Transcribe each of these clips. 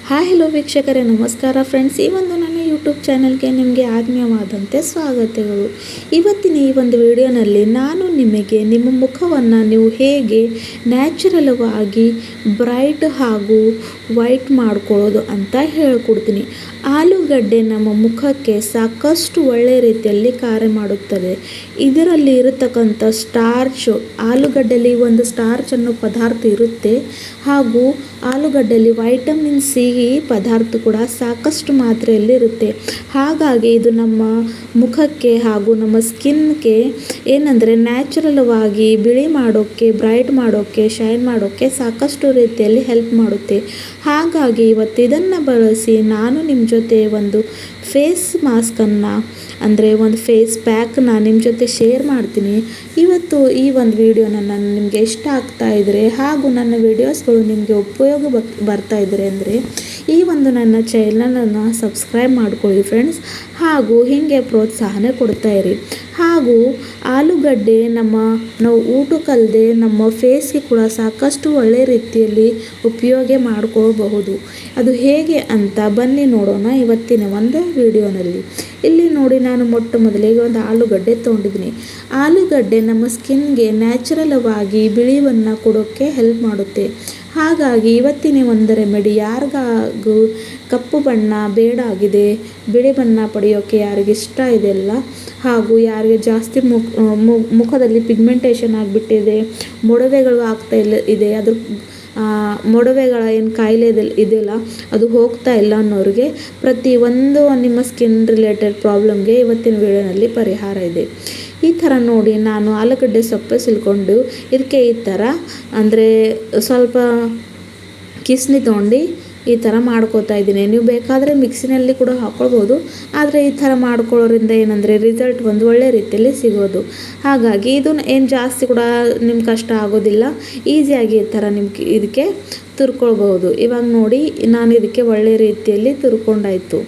Hi hello ವೀಕ್ಷಕರೇ, ನಮಸ್ಕಾರ friends. ಈ ಒಂದು ನನ್ನ ಯೂಟ್ಯೂಬ್ ಚಾನಲ್ಗೆ ನಿಮಗೆ ಆತ್ಮೀಯವಾದಂತೆ ಸ್ವಾಗತಗಳು. ಇವತ್ತಿನ ಈ ಒಂದು ವಿಡಿಯೋನಲ್ಲಿ ನಾನು ನಿಮಗೆ ನಿಮ್ಮ ಮುಖವನ್ನು ನೀವು ಹೇಗೆ ನ್ಯಾಚುರಲ್ವಾಗಿ ಬ್ರೈಟ್ ಹಾಗೂ ವೈಟ್ ಮಾಡ್ಕೊಳ್ಳೋದು ಅಂತ ಹೇಳ್ಕೊಡ್ತೀನಿ. ಆಲೂಗಡ್ಡೆ ನಮ್ಮ ಮುಖಕ್ಕೆ ಸಾಕಷ್ಟು ಒಳ್ಳೆಯ ರೀತಿಯಲ್ಲಿ ಕಾರ್ಯ ಮಾಡುತ್ತದೆ. ಇದರಲ್ಲಿ ಇರತಕ್ಕಂಥ ಸ್ಟಾರ್ಚು, ಆಲೂಗಡ್ಡೆಯಲ್ಲಿ ಒಂದು ಸ್ಟಾರ್ಚ್ ಅನ್ನೋ ಪದಾರ್ಥ ಇರುತ್ತೆ ಹಾಗೂ ಆಲೂಗಡ್ಡೆಯಲ್ಲಿ ವೈಟಮಿನ್ ಸಿ ಪದಾರ್ಥ ಕೂಡ ಸಾಕಷ್ಟು ಮಾತ್ರೆಯಲ್ಲಿ ಇರುತ್ತೆ. ಹಾಗಾಗಿ ಇದು ನಮ್ಮ ಮುಖಕ್ಕೆ ಹಾಗೂ ನಮ್ಮ ಸ್ಕಿನ್ಗೆ ಏನಂದರೆ ನ್ಯಾಚುರಲ್ವಾಗಿ ಬಿಳಿ ಮಾಡೋಕ್ಕೆ, ಬ್ರೈಟ್ ಮಾಡೋಕ್ಕೆ, ಶೈನ್ ಮಾಡೋಕ್ಕೆ ಸಾಕಷ್ಟು ರೀತಿಯಲ್ಲಿ ಹೆಲ್ಪ್ ಮಾಡುತ್ತೆ. ಹಾಗಾಗಿ ಇವತ್ತು ಇದನ್ನು ಬಳಸಿ ನಾನು ನಿಮ್ಮ ಜೊತೆ ಒಂದು ಫೇಸ್ ಮಾಸ್ಕನ್ನು ಅಂದರೆ ಒಂದು ಫೇಸ್ ಪ್ಯಾಕ್ನ ನಿಮ್ಮ ಜೊತೆ ಶೇರ್ ಮಾಡ್ತೀನಿ. ಇವತ್ತು ಈ ಒಂದು ವಿಡಿಯೋನ ನಾನು ನಿಮಗೆ ಇಷ್ಟ ಆಗ್ತಾ ಇದ್ದರೆ ಹಾಗೂ ನನ್ನ ವಿಡಿಯೋಸ್ಗಳು ನಿಮಗೆ ಉಪಯೋಗ ಬರ್ತಾ ಇದ್ದರೆ ಅಂದರೆ ಈ ಒಂದು ನನ್ನ ಚಾನಲನ್ನು ಸಬ್ಸ್ಕ್ರೈಬ್ ಮಾಡ್ಕೊಳ್ಳಿ ಫ್ರೆಂಡ್ಸ್, ಹಾಗೂ ಹೀಗೆ ಪ್ರೋತ್ಸಾಹನೆ ಕೊಡ್ತಾಯಿರಿ. ಹಾಗೂ ಆಲೂಗಡ್ಡೆ ನಾವು ಊಟಕ್ಕಲ್ಲದೆ ನಮ್ಮ ಫೇಸ್ಗೆ ಕೂಡ ಸಾಕಷ್ಟು ಒಳ್ಳೆಯ ರೀತಿಯಲ್ಲಿ ಉಪಯೋಗ ಮಾಡ್ಕೊಳ್ಬಹುದು. ಅದು ಹೇಗೆ ಅಂತ ಬನ್ನಿ ನೋಡೋಣ ಇವತ್ತಿನ ಒಂದು ವಿಡಿಯೋನಲ್ಲಿ. ಇಲ್ಲಿ ನೋಡಿ, ನಾನು ಮೊಟ್ಟ ಮೊದಲಿಗೆ ಒಂದು ಆಲೂಗಡ್ಡೆ ತೊಗೊಂಡಿದ್ದೀನಿ. ಆಲೂಗಡ್ಡೆ ನಮ್ಮ ಸ್ಕಿನ್ಗೆ ನ್ಯಾಚುರಲ್ವಾಗಿ ಬಿಳಿವನ್ನು ಕೊಡೋಕ್ಕೆ ಹೆಲ್ಪ್ ಮಾಡುತ್ತೆ. ಹಾಗಾಗಿ ಇವತ್ತಿನ ಒಂದು ರೆಮಿಡಿ, ಯಾರಿಗಾಗೂ ಕಪ್ಪು ಬಣ್ಣ ಬೇಡ ಆಗಿದೆ, ಬಿಳಿ ಬಣ್ಣ ಪಡೆಯೋಕ್ಕೆ ಯಾರಿಗೆ ಇಷ್ಟ ಇದೆಯಲ್ಲ, ಹಾಗೂ ಯಾರಿಗೆ ಜಾಸ್ತಿ ಮುಖದಲ್ಲಿ ಪಿಗ್ಮೆಂಟೇಷನ್ ಆಗಿಬಿಟ್ಟಿದೆ, ಮೊಡವೆಗಳು ಆಗ್ತಾ ಇದೆ, ಅದ್ರ ಮೊಡವೆಗಳ ಏನು ಕಾಯಿಲೆ ಇದೆಯಲ್ಲ ಅದು ಹೋಗ್ತಾ ಇಲ್ಲ ಅನ್ನೋರಿಗೆ ಪ್ರತಿಯೊಂದು ನಿಮ್ಮ ಸ್ಕಿನ್ ರಿಲೇಟೆಡ್ ಪ್ರಾಬ್ಲಮ್ಗೆ ಇವತ್ತಿನ ವಿಡಿಯೋನಲ್ಲಿ ಪರಿಹಾರ ಇದೆ. ಈ ಥರ ನೋಡಿ, ನಾನು ಆಲೂಗಡ್ಡೆ ಸೊಪ್ಪು ಸಿಲ್ಕೊಂಡು ಇದಕ್ಕೆ ಈ ಥರ ಅಂದರೆ ಸ್ವಲ್ಪ ಕಿಸ್ನಿ ತೊಗೊಂಡು ಈ ಥರ ಮಾಡ್ಕೋತಾ ಇದ್ದೀನಿ. ನೀವು ಬೇಕಾದರೆ ಮಿಕ್ಸಿನಲ್ಲಿ ಕೂಡ ಹಾಕ್ಕೊಳ್ಬೋದು, ಆದರೆ ಈ ಥರ ಮಾಡ್ಕೊಳ್ಳೋದ್ರಿಂದ ಏನಂದರೆ ರಿಸಲ್ಟ್ ಒಂದು ಒಳ್ಳೆ ರೀತಿಯಲ್ಲಿ ಸಿಗೋದು. ಹಾಗಾಗಿ ಇದು ಏನು ಜಾಸ್ತಿ ಕೂಡ ನಿಮ್ಗೆ ಕಷ್ಟ ಆಗೋದಿಲ್ಲ, ಈಸಿಯಾಗಿ ಈ ಥರ ನಿಮ್ಗೆ ಇದಕ್ಕೆ ತುರ್ಕೊಳ್ಬೋದು. ಇವಾಗ ನೋಡಿ, ನಾನು ಇದಕ್ಕೆ ಒಳ್ಳೆ ರೀತಿಯಲ್ಲಿ ತುರ್ಕೊಂಡಾಯಿತು.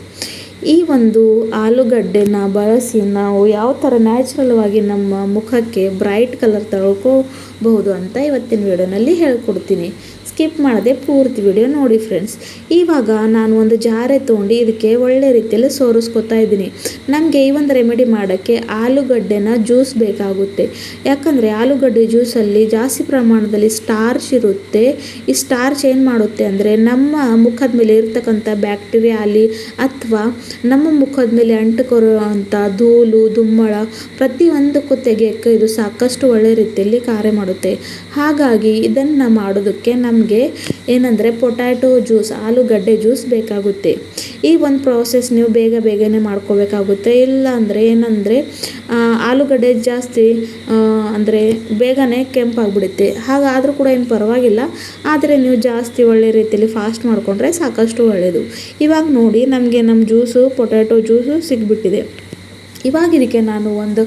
ಈ ಒಂದು ಆಲೂಗಡ್ಡೆನ ಬಳಸಿ ನಾವು ಯಾವ ಥರ ನ್ಯಾಚುರಲ್ವಾಗಿ ನಮ್ಮ ಮುಖಕ್ಕೆ ಬ್ರೈಟ್ ಕಲರ್ ತಗೊಳ್ಕೋಬಹುದು ಅಂತ ಇವತ್ತಿನ ವಿಡಿಯೋನಲ್ಲಿ ಹೇಳ್ಕೊಡ್ತೀನಿ. ಸ್ಕಿಪ್ ಮಾಡದೆ ಪೂರ್ತಿ ವಿಡಿಯೋ ನೋಡಿ ಫ್ರೆಂಡ್ಸ್. ಇವಾಗ ನಾನು ಒಂದು ಜಾರೆ ತೊಗೊಂಡು ಇದಕ್ಕೆ ಒಳ್ಳೆ ರೀತಿಯಲ್ಲಿ ಸೋರಿಸ್ಕೊತಾ ಇದ್ದೀನಿ. ನನಗೆ ಈ ಒಂದು ರೆಮಿಡಿ ಮಾಡೋಕ್ಕೆ ಆಲೂಗಡ್ಡೆನ ಜ್ಯೂಸ್ ಬೇಕಾಗುತ್ತೆ. ಯಾಕಂದರೆ ಆಲೂಗಡ್ಡೆ ಜ್ಯೂಸಲ್ಲಿ ಜಾಸ್ತಿ ಪ್ರಮಾಣದಲ್ಲಿ ಸ್ಟಾರ್ಚ್ ಇರುತ್ತೆ. ಈ ಸ್ಟಾರ್ಚ್ ಏನು ಮಾಡುತ್ತೆ ಅಂದರೆ ನಮ್ಮ ಮುಖದ ಮೇಲೆ ಇರ್ತಕ್ಕಂಥ ಬ್ಯಾಕ್ಟೀರಿಯಾ ಆಗಲಿ ಅಥವಾ ನಮ್ಮ ಮುಖದ ಮೇಲೆ ಅಂಟುಕೊಳ್ಳುವಂಥ ಧೂಳು, ದುಮ್ಮಳ ಪ್ರತಿಯೊಂದಕ್ಕೂ ತೆಗೆಯೋಕ್ಕೆ ಇದು ಸಾಕಷ್ಟು ಒಳ್ಳೆ ರೀತಿಯಲ್ಲಿ ಕಾರ್ಯ ಮಾಡುತ್ತೆ. ಹಾಗಾಗಿ ಇದನ್ನು ಮಾಡೋದಕ್ಕೆ ನಮಗೆ ಏನಂದರೆ ಪೊಟ್ಯಾಟೊ ಜ್ಯೂಸ್, ಆಲೂಗಡ್ಡೆ ಜ್ಯೂಸ್ ಬೇಕಾಗುತ್ತೆ. ಈ ಒಂದು ಪ್ರೋಸೆಸ್ ನೀವು ಬೇಗನೆ ಮಾಡ್ಕೋಬೇಕಾಗುತ್ತೆ. ಇಲ್ಲ ಅಂದರೆ ಏನಂದರೆ ಆಲೂಗಡ್ಡೆ ಜಾಸ್ತಿ ಅಂದರೆ ಬೇಗನೆ ಕೆಂಪಾಗಿಬಿಡುತ್ತೆ. ಹಾಗಾದರೂ ಕೂಡ ಏನು ಪರವಾಗಿಲ್ಲ, ಆದರೆ ನೀವು ಜಾಸ್ತಿ ಒಳ್ಳೆ ರೀತಿಯಲ್ಲಿ ಫಾಸ್ಟ್ ಮಾಡಿಕೊಂಡ್ರೆ ಸಾಕಷ್ಟು ಒಳ್ಳೆಯದು. ಇವಾಗ ನೋಡಿ, ನಮಗೆ ನಮ್ಮ ಜ್ಯೂಸು, ಪೊಟ್ಯಾಟೊ ಜ್ಯೂಸು ಸಿಗ್ಬಿಟ್ಟಿದೆ. ಇವಾಗ ಇದಕ್ಕೆ ನಾನು ಒಂದು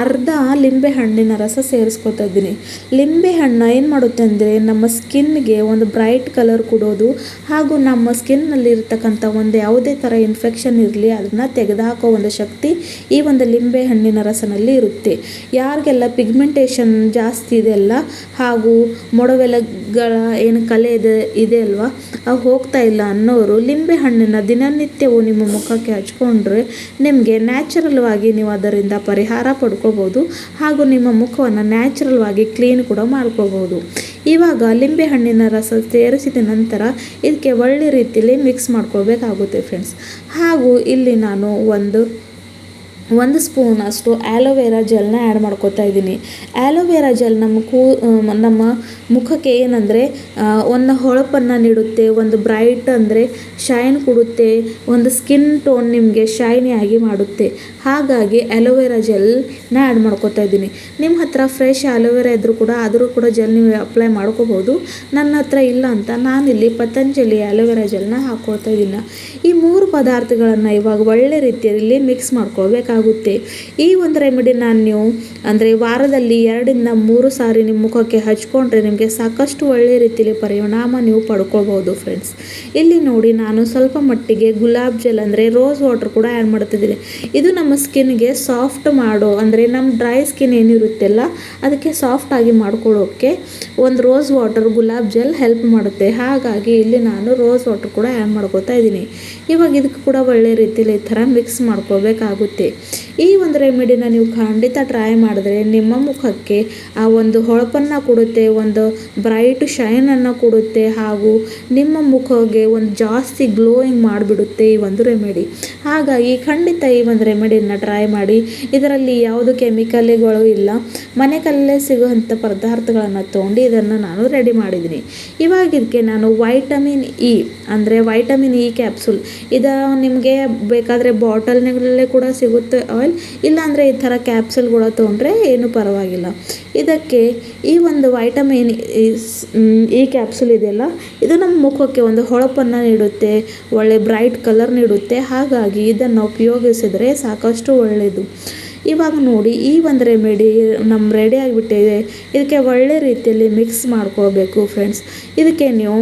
ಅರ್ಧ ಲಿಂಬೆ ಹಣ್ಣಿನ ರಸ ಸೇರಿಸ್ಕೊತಾ ಇದ್ದೀನಿ. ಲಿಂಬೆ ಹಣ್ಣು ಏನು ಮಾಡುತ್ತೆ ಅಂದರೆ ನಮ್ಮ ಸ್ಕಿನ್ಗೆ ಒಂದು ಬ್ರೈಟ್ ಕಲರ್ ಕೊಡೋದು, ಹಾಗೂ ನಮ್ಮ ಸ್ಕಿನ್ನಲ್ಲಿ ಇರ್ತಕ್ಕಂಥ ಒಂದು ಯಾವುದೇ ಥರ ಇನ್ಫೆಕ್ಷನ್ ಇರಲಿ ಅದನ್ನು ತೆಗೆದುಹಾಕೋ ಒಂದು ಶಕ್ತಿ ಈ ಒಂದು ಲಿಂಬೆ ಹಣ್ಣಿನ ರಸನಲ್ಲಿ ಇರುತ್ತೆ. ಯಾರಿಗೆಲ್ಲ ಪಿಗ್ಮೆಂಟೇಷನ್ ಜಾಸ್ತಿ ಇದೆಯಲ್ಲ ಹಾಗೂ ಮೊಡವೆಗಳ ಏನು ಕಲೆ ಇದೆ ಅಲ್ವಾ, ಅವು ಹೋಗ್ತಾ ಇಲ್ಲ ಅನ್ನೋರು ಲಿಂಬೆ ಹಣ್ಣಿನ ದಿನನಿತ್ಯವೂ ನಿಮ್ಮ ಮುಖಕ್ಕೆ ಹಚ್ಕೊಂಡ್ರೆ ನಿಮಗೆ ನ್ಯಾಚುರಲ್ವಾಗಿ ನೀವು ಅದರಿಂದ ಪರಿಹಾರ ಪಡ್ಕೋಬೋದು, ಹಾಗೂ ನಿಮ್ಮ ಮುಖವನ್ನು ನ್ಯಾಚುರಲ್ವಾಗಿ ಕ್ಲೀನ್ ಕೂಡ ಮಾಡ್ಕೋಬೋದು. ಇವಾಗ ಲಿಂಬೆ ಹಣ್ಣಿನ ರಸ ಸೇರಿಸಿದ ನಂತರ ಇದಕ್ಕೆ ಒಳ್ಳೆ ರೀತಿಯಲ್ಲಿ ಮಿಕ್ಸ್ ಮಾಡ್ಕೊಳ್ಬೇಕಾಗುತ್ತೆ ಫ್ರೆಂಡ್ಸ್. ಹಾಗೂ ಇಲ್ಲಿ ನಾನು ಒಂದು ಸ್ಪೂನ್ ಅಷ್ಟು ಆ್ಯಲೋವೆರಾ ಜೆಲ್ನ ಆ್ಯಡ್ ಮಾಡ್ಕೊತಾ ಇದ್ದೀನಿ. ಆ್ಯಲೋವೆರಾ ಜೆಲ್ ನಮ್ಮ ಮುಖಕ್ಕೆ ಏನಂದರೆ ಒಂದು ಹೊಳಪನ್ನು ನೀಡುತ್ತೆ, ಒಂದು ಬ್ರೈಟ್ ಅಂದರೆ ಶೈನ್ ಕೊಡುತ್ತೆ, ಒಂದು ಸ್ಕಿನ್ ಟೋನ್ ನಿಮಗೆ ಶೈನಿಯಾಗಿ ಮಾಡುತ್ತೆ. ಹಾಗಾಗಿ ಆ್ಯಲೋವೆರಾ ಜೆಲ್ನ ಆ್ಯಡ್ ಮಾಡ್ಕೊತಾ ಇದ್ದೀನಿ. ನಿಮ್ಮ ಹತ್ರ ಫ್ರೆಶ್ ಆ್ಯಲೋವೆರಾ ಇದ್ದರೂ ಕೂಡ ಜೆಲ್ ನೀವು ಅಪ್ಲೈ ಮಾಡ್ಕೋಬೋದು. ನನ್ನ ಹತ್ರ ಇಲ್ಲ ಅಂತ ನಾನಿಲ್ಲಿ ಪತಂಜಲಿ ಆ್ಯಲೋವೆರಾ ಜೆಲ್ನ ಹಾಕ್ಕೊಳ್ತಾ ಇದ್ದೀನಿ. ಈ 3 ಪದಾರ್ಥಗಳನ್ನು ಇವಾಗ ಒಳ್ಳೆ ರೀತಿಯಲ್ಲಿ ಮಿಕ್ಸ್ ಮಾಡ್ಕೊಳ್ಬೇಕಾಗುತ್ತೆ. ಆಗುತ್ತೆ. ಈ ಒಂದು ರೆಮಿಡಿನ ನೀವು ಅಂದರೆ ವಾರದಲ್ಲಿ 2-3 ಸಾರಿ ನಿಮ್ಮ ಮುಖಕ್ಕೆ ಹಚ್ಕೊಂಡ್ರೆ ನಿಮಗೆ ಸಾಕಷ್ಟು ಒಳ್ಳೆಯ ರೀತಿಯಲ್ಲಿ ಪರಿಣಾಮ ನೀವು ಪಡ್ಕೊಳ್ಬೋದು ಫ್ರೆಂಡ್ಸ್. ಇಲ್ಲಿ ನೋಡಿ ನಾನು ಸ್ವಲ್ಪ ಮಟ್ಟಿಗೆ ಗುಲಾಬ್ ಜೆಲ್ ಅಂದರೆ ರೋಸ್ ವಾಟರ್ ಕೂಡ ಆ್ಯಡ್ ಮಾಡ್ತಿದ್ದೀನಿ. ಇದು ನಮ್ಮ ಸ್ಕಿನ್ಗೆ ಸಾಫ್ಟ್ ಮಾಡೋ ಅಂದರೆ ನಮ್ಮ ಡ್ರೈ ಸ್ಕಿನ್ ಏನಿರುತ್ತೆಲ್ಲ ಅದಕ್ಕೆ ಸಾಫ್ಟ್ ಆಗಿ ಮಾಡ್ಕೊಳ್ಳೋಕ್ಕೆ ಒಂದು ರೋಸ್ ವಾಟರ್ ಗುಲಾಬ್ ಜೆಲ್ ಹೆಲ್ಪ್ ಮಾಡುತ್ತೆ. ಹಾಗಾಗಿ ಇಲ್ಲಿ ನಾನು ರೋಸ್ ವಾಟರ್ ಕೂಡ ಆ್ಯಡ್ ಮಾಡ್ಕೋತಾ ಇದ್ದೀನಿ. ಇವಾಗ ಇದಕ್ಕೆ ಕೂಡ ಒಳ್ಳೆ ರೀತಿಯಲ್ಲಿ ಈ ಥರ ಮಿಕ್ಸ್ ಮಾಡ್ಕೋಬೇಕಾಗುತ್ತೆ. ಈ ಒಂದು ರೆಮಿಡಿನ ನೀವು ಖಂಡಿತ ಟ್ರೈ ಮಾಡಿದ್ರೆ ನಿಮ್ಮ ಮುಖಕ್ಕೆ ಆ ಒಂದು ಹೊಳಪನ್ನು ಕೊಡುತ್ತೆ, ಒಂದು ಬ್ರೈಟ್ ಶೈನನ್ನು ಕೊಡುತ್ತೆ, ಹಾಗೂ ನಿಮ್ಮ ಮುಖಕ್ಕೆ ಒಂದು ಜಾಸ್ತಿ ಗ್ಲೋಯಿಂಗ್ ಮಾಡಿಬಿಡುತ್ತೆ ಈ ಒಂದು ರೆಮಿಡಿ. ಹಾಗಾಗಿ ಖಂಡಿತ ಈ ಒಂದು ರೆಮಿಡಿನ ಟ್ರೈ ಮಾಡಿ. ಇದರಲ್ಲಿ ಯಾವುದು ಕೆಮಿಕಲ್ಗಳು ಇಲ್ಲ, ಮನೆಯಲ್ಲೇ ಸಿಗುವಂಥ ಪದಾರ್ಥಗಳನ್ನು ತೊಗೊಂಡು ಇದನ್ನು ನಾನು ರೆಡಿ ಮಾಡಿದ್ದೀನಿ. ಇವಾಗ ಇದಕ್ಕೆ ನಾನು ವೈಟಮಿನ್ ಇ ಅಂದರೆ ವೈಟಮಿನ್ ಇ ಕ್ಯಾಪ್ಸೂಲ್, ಇದು ನಿಮಗೆ ಬೇಕಾದರೆ ಬಾಟಲ್ನಲ್ಲೇ ಕೂಡ ಸಿಗುತ್ತೆ ಆಯಿಲ್, ಇಲ್ಲಾಂದರೆ ಈ ಥರ ಕ್ಯಾಪ್ಸೂಲ್ಗಳ ತೊಗೊಂಡ್ರೆ ಏನೂ ಪರವಾಗಿಲ್ಲ. ಇದಕ್ಕೆ ಈ ಒಂದು ವೈಟಮಿನ್ ಈ ಕ್ಯಾಪ್ಸೂಲ್ ಇದೆಯಲ್ಲ, ಇದು ನಮ್ಮ ಮುಖಕ್ಕೆ ಒಂದು ಹೊಳಪನ್ನು ನೀಡುತ್ತೆ, ಒಳ್ಳೆ ಬ್ರೈಟ್ ಕಲರ್ ನೀಡುತ್ತೆ. ಹಾಗಾಗಿ ಇದನ್ನು ಉಪಯೋಗಿಸಿದರೆ ಸಾಕಷ್ಟು ಒಳ್ಳೆಯದು. ಇವಾಗ ನೋಡಿ ಈ ಒಂದು ರೆಮಿಡಿ ರೆಡಿ ಆಗಿಬಿಟ್ಟಿದೆ. ಇದಕ್ಕೆ ಒಳ್ಳೆ ರೀತಿಯಲ್ಲಿ ಮಿಕ್ಸ್ ಮಾಡ್ಕೋಬೇಕು ಫ್ರೆಂಡ್ಸ್. ಇದಕ್ಕೆ ನೀವು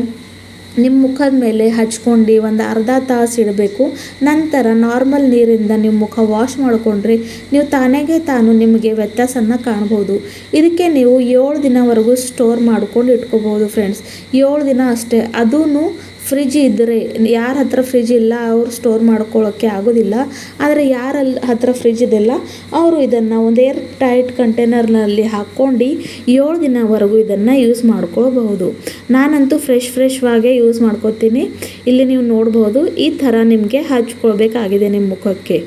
ನಿಮ್ಮ ಮುಖದ ಮೇಲೆ ಹಚ್ಕೊಂಡು ಒಂದು ಅರ್ಧ ತಾಸು ಇಡಬೇಕು. ನಂತರ ನಾರ್ಮಲ್ ನೀರಿಂದ ನಿಮ್ಮ ಮುಖ ವಾಶ್ ಮಾಡಿಕೊಂಡ್ರೆ ನೀವು ತಾನು ನಿಮಗೆ ವ್ಯತ್ಯಾಸನ ಕಾಣ್ಬೋದು. ಇದಕ್ಕೆ ನೀವು 7 ದಿನವರೆಗೂ ಸ್ಟೋರ್ ಮಾಡ್ಕೊಂಡು ಇಟ್ಕೋಬೋದು ಫ್ರೆಂಡ್ಸ್. 7 ದಿನ ಅಷ್ಟೇ. ಅದೂ ಫ್ರಿಜ್ ಇದ್ದರೆ, ಯಾರ ಹತ್ರ ಫ್ರಿಜ್ ಇಲ್ಲ ಅವರು ಸ್ಟೋರ್ ಮಾಡ್ಕೊಳ್ಳೋಕ್ಕೆ ಆಗೋದಿಲ್ಲ. ಆದರೆ ಯಾರ ಹತ್ರ ಫ್ರಿಜ್ ಇದೆಲ್ಲ ಅವರು ಇದನ್ನು ಒಂದು ಏರ್ ಟೈಟ್ ಕಂಟೈನರ್ನಲ್ಲಿ ಹಾಕ್ಕೊಂಡು 7 ದಿನವರೆಗೂ ಇದನ್ನು ಯೂಸ್ ಮಾಡ್ಕೊಳ್ಬಹುದು. ನಾನಂತೂ ಫ್ರೆಶ್ ಆಗೇ ಯೂಸ್ ಮಾಡ್ಕೊತೀನಿ. ಇಲ್ಲಿ ನೀವು ನೋಡ್ಬೋದು ಈ ಥರ ನಿಮಗೆ ಹಚ್ಕೊಳ್ಬೇಕಾಗಿದೆ ನಿಮ್ಮ ಮುಖಕ್ಕೆ.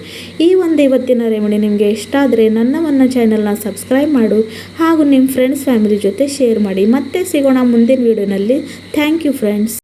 ಈ ಒಂದು ಇವತ್ತಿನ ರೆಮಿಡಿ ನಿಮಗೆ ಇಷ್ಟ ಆದರೆ ನನ್ನ ಚಾನಲ್ನ ಸಬ್ಸ್ಕ್ರೈಬ್ ಮಾಡು, ಹಾಗೂ ನಿಮ್ಮ ಫ್ರೆಂಡ್ಸ್ ಫ್ಯಾಮಿಲಿ ಜೊತೆ ಶೇರ್ ಮಾಡಿ. ಮತ್ತೆ ಸಿಗೋಣ ಮುಂದಿನ ವೀಡಿಯೋನಲ್ಲಿ. Thank you friends.